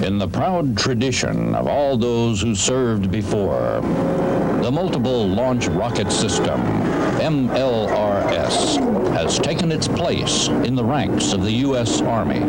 In the proud tradition of all those who served before, the Multiple Launch Rocket System, MLRS, has taken its place in the ranks of the U.S. Army.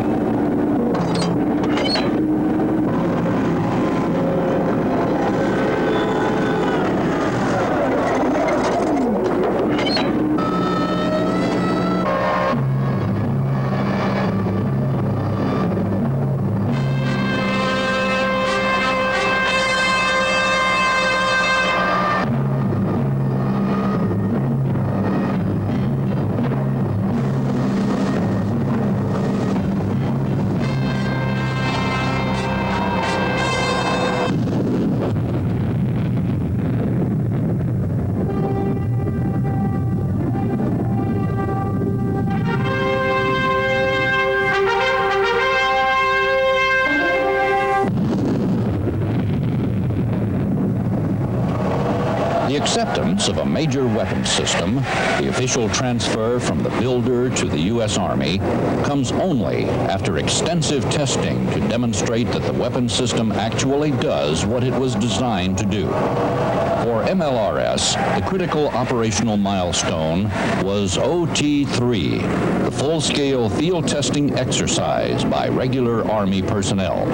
The acceptance of a major weapons system, the official transfer from the builder to the U.S. Army, comes only after extensive testing to demonstrate that the weapons system actually does what it was designed to do. For MLRS, the critical operational milestone was OT3, the full-scale field testing exercise by regular Army personnel.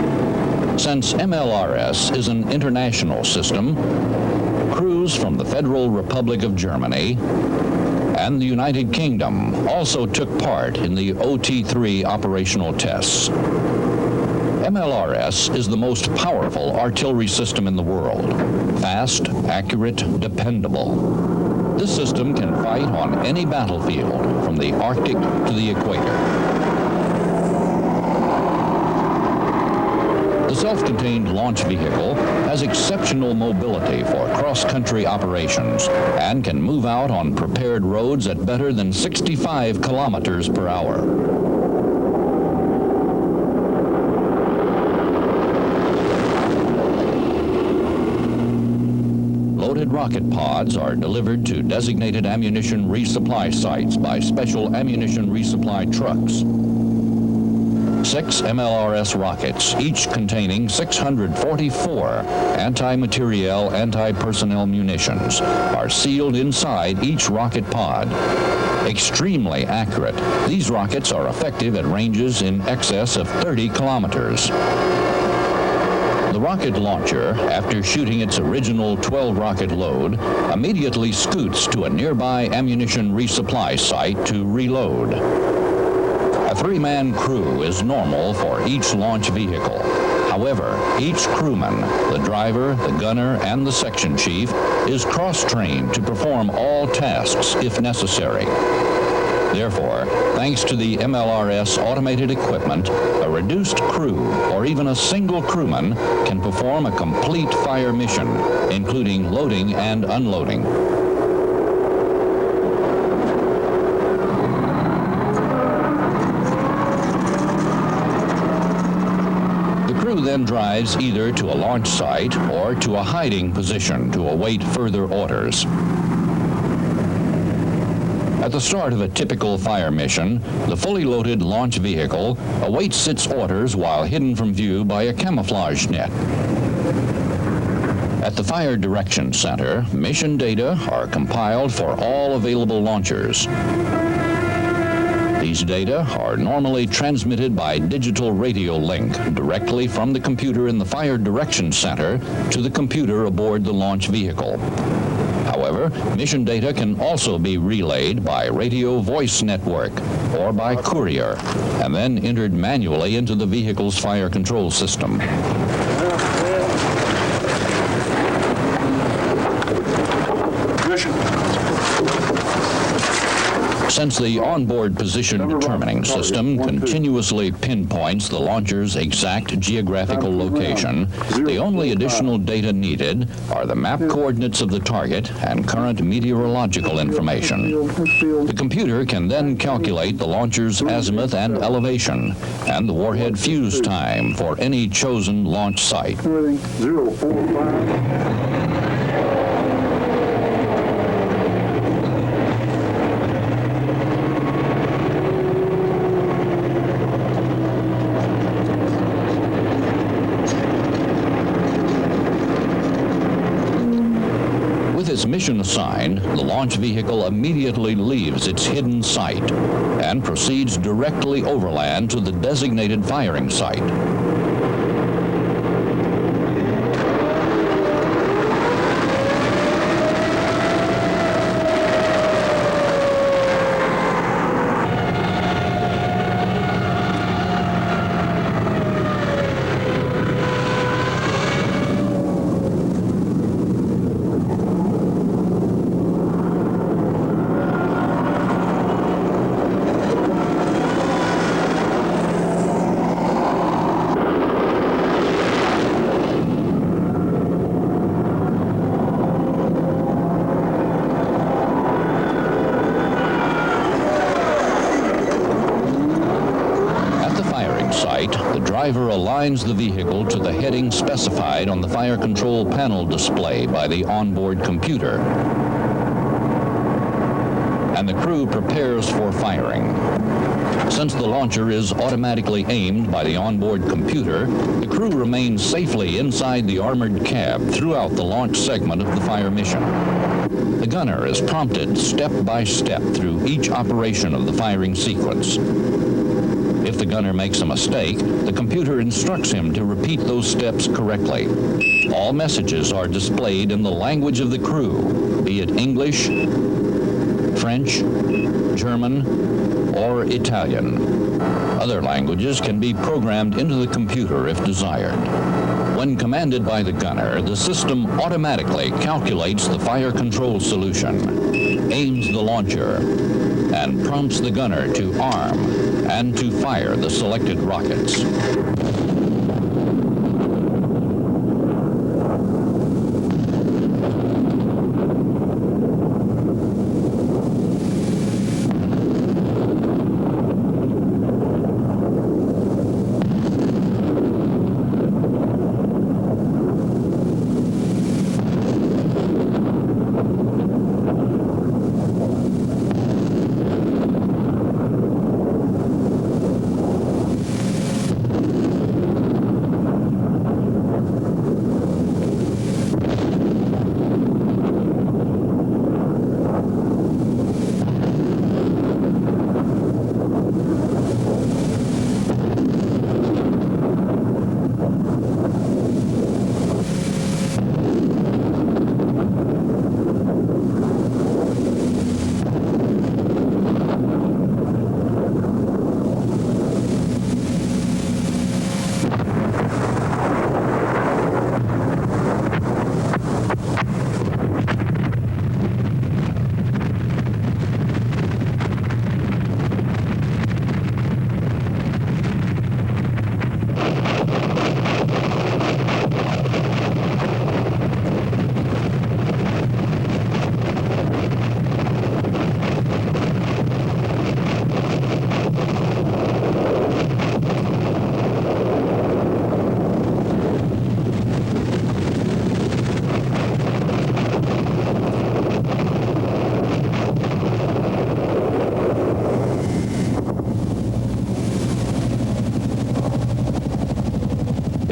Since MLRS is an international system, crews from the Federal Republic of Germany and the United Kingdom also took part in the OT3 operational tests. MLRS is the most powerful artillery system in the world. Fast, accurate, dependable. This system can fight on any battlefield from the Arctic to the equator. The self-contained launch vehicle has exceptional mobility for cross-country operations and can move out on prepared roads at better than 65 kilometers per hour. Loaded rocket pods are delivered to designated ammunition resupply sites by special ammunition resupply trucks. 6 MLRS rockets, each containing 644 anti-materiel, anti-personnel munitions, are sealed inside each rocket pod. Extremely accurate, these rockets are effective at ranges in excess of 30 kilometers. The rocket launcher, after shooting its original 12-rocket load, immediately scoots to a nearby ammunition resupply site to reload. A 3-man crew is normal for each launch vehicle. However, each crewman, the driver, the gunner, and the section chief, is cross-trained to perform all tasks if necessary. Therefore, thanks to the MLRS automated equipment, a reduced crew, or even a single crewman, can perform a complete fire mission, including loading and unloading. Then drives either to a launch site or to a hiding position to await further orders. At the start of a typical fire mission, the fully loaded launch vehicle awaits its orders while hidden from view by a camouflage net. At the Fire Direction Center, mission data are compiled for all available launchers. These data are normally transmitted by digital radio link directly from the computer in the Fire Direction Center to the computer aboard the launch vehicle. However, mission data can also be relayed by radio voice network or by courier, and then entered manually into the vehicle's fire control system. Since the onboard position determining system continuously pinpoints the launcher's exact geographical location, the only additional data needed are the map coordinates of the target and current meteorological information. The computer can then calculate the launcher's azimuth and elevation, and the warhead fuse time for any chosen launch site. mission assigned, the launch vehicle immediately leaves its hidden site and proceeds directly overland to the designated firing site. The driver aligns the vehicle to the heading specified on the fire control panel display by the onboard computer, and the crew prepares for firing. Since the launcher is automatically aimed by the onboard computer, the crew remains safely inside the armored cab throughout the launch segment of the fire mission. The gunner is prompted step by step through each operation of the firing sequence. If the gunner makes a mistake, the computer instructs him to repeat those steps correctly. All messages are displayed in the language of the crew, be it English, French, German, or Italian. Other languages can be programmed into the computer if desired. When commanded by the gunner, the system automatically calculates the fire control solution, aims the launcher, and prompts the gunner to arm and to fire the selected rockets.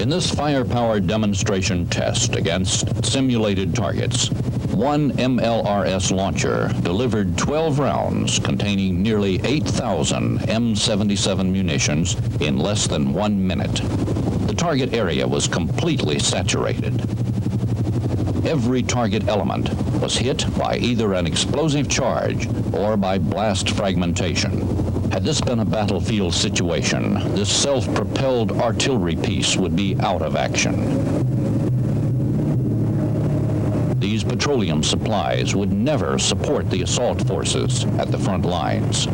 In this firepower demonstration test against simulated targets, one MLRS launcher delivered 12 rounds containing nearly 8,000 M77 munitions in less than 1 minute. The target area was completely saturated. Every target element was hit by either an explosive charge or by blast fragmentation. Had this been a battlefield situation, this self-propelled artillery piece would be out of action. These petroleum supplies would never support the assault forces at the front lines.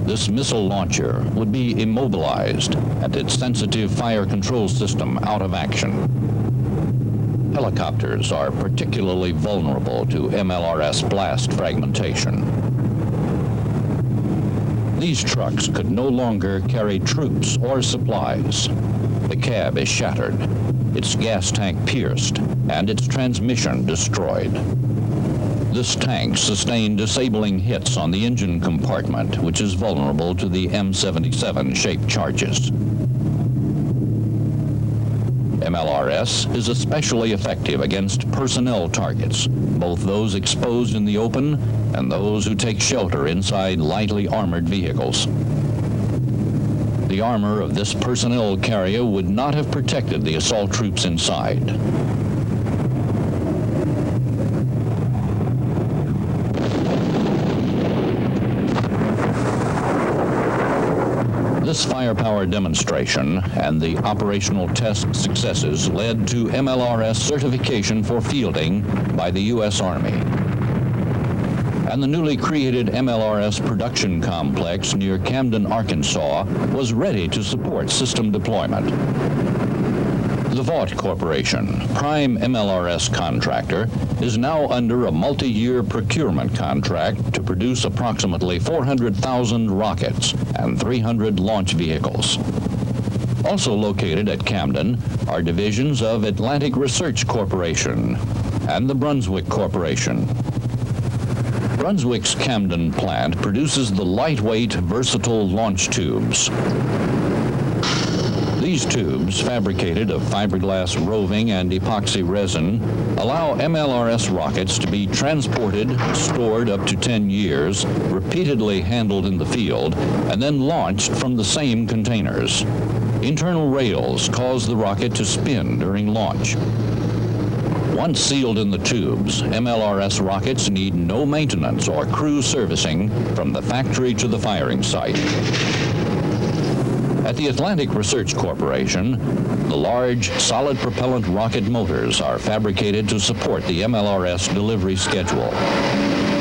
This missile launcher would be immobilized and its sensitive fire control system out of action. Helicopters are particularly vulnerable to MLRS blast fragmentation. These trucks could no longer carry troops or supplies. The cab is shattered, its gas tank pierced, and its transmission destroyed. This tank sustained disabling hits on the engine compartment, which is vulnerable to the M77 shaped charges. MLRS is especially effective against personnel targets, both those exposed in the open and those who take shelter inside lightly armored vehicles. The armor of this personnel carrier would not have protected the assault troops inside. This firepower demonstration and the operational test successes led to MLRS certification for fielding by the U.S. Army. And the newly created MLRS production complex near Camden, Arkansas, was ready to support system deployment. The Vought Corporation, prime MLRS contractor, is now under a multi-year procurement contract to produce approximately 400,000 rockets and 300 launch vehicles. Also located at Camden are divisions of Atlantic Research Corporation and the Brunswick Corporation. Brunswick's Camden plant produces the lightweight, versatile launch tubes. These tubes, fabricated of fiberglass roving and epoxy resin, allow MLRS rockets to be transported, stored up to 10 years, repeatedly handled in the field, and then launched from the same containers. Internal rails cause the rocket to spin during launch. Once sealed in the tubes, MLRS rockets need no maintenance or crew servicing from the factory to the firing site. At the Atlantic Research Corporation, the large, solid propellant rocket motors are fabricated to support the MLRS delivery schedule.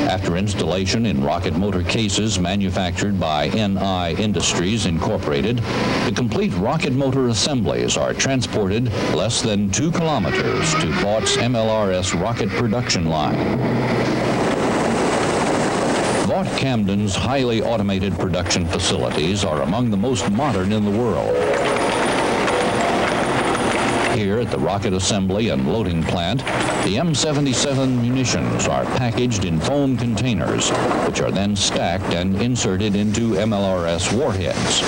After installation in rocket motor cases manufactured by NI Industries Incorporated, the complete rocket motor assemblies are transported less than 2 kilometers to Vaught's MLRS rocket production line. Vought Camden's highly automated production facilities are among the most modern in the world. Here at the rocket assembly and loading plant, the M77 munitions are packaged in foam containers, which are then stacked and inserted into MLRS warheads.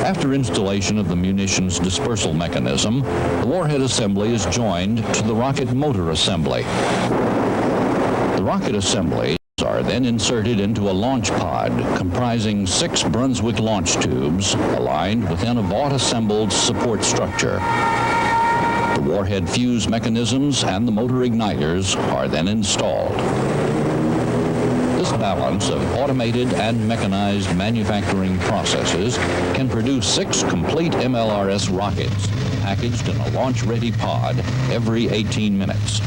After installation of the munitions dispersal mechanism, the warhead assembly is joined to the rocket motor assembly. The rocket assemblies are then inserted into a launch pod comprising 6 Brunswick launch tubes aligned within a Vought-assembled support structure. The warhead fuse mechanisms and the motor igniters are then installed. This balance of automated and mechanized manufacturing processes can produce 6 complete MLRS rockets packaged in a launch-ready pod every 18 minutes.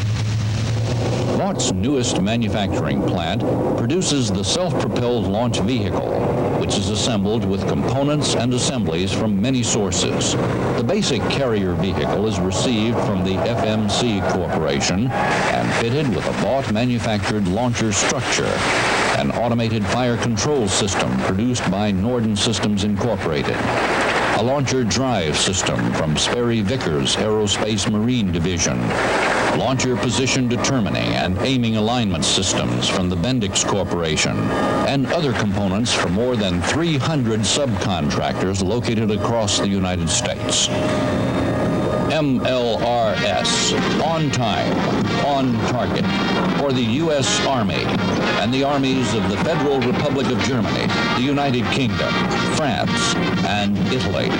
Vaught's newest manufacturing plant produces the self-propelled launch vehicle, which is assembled with components and assemblies from many sources. The basic carrier vehicle is received from the FMC Corporation and fitted with a Vought-manufactured launcher structure, an automated fire control system produced by Norden Systems Incorporated, a launcher drive system from Sperry Vickers Aerospace Marine Division, launcher position determining and aiming alignment systems from the Bendix Corporation, and other components from more than 300 subcontractors located across the United States. MLRS, on time, on target, for the U.S. Army and the armies of the Federal Republic of Germany, the United Kingdom, France, and Italy.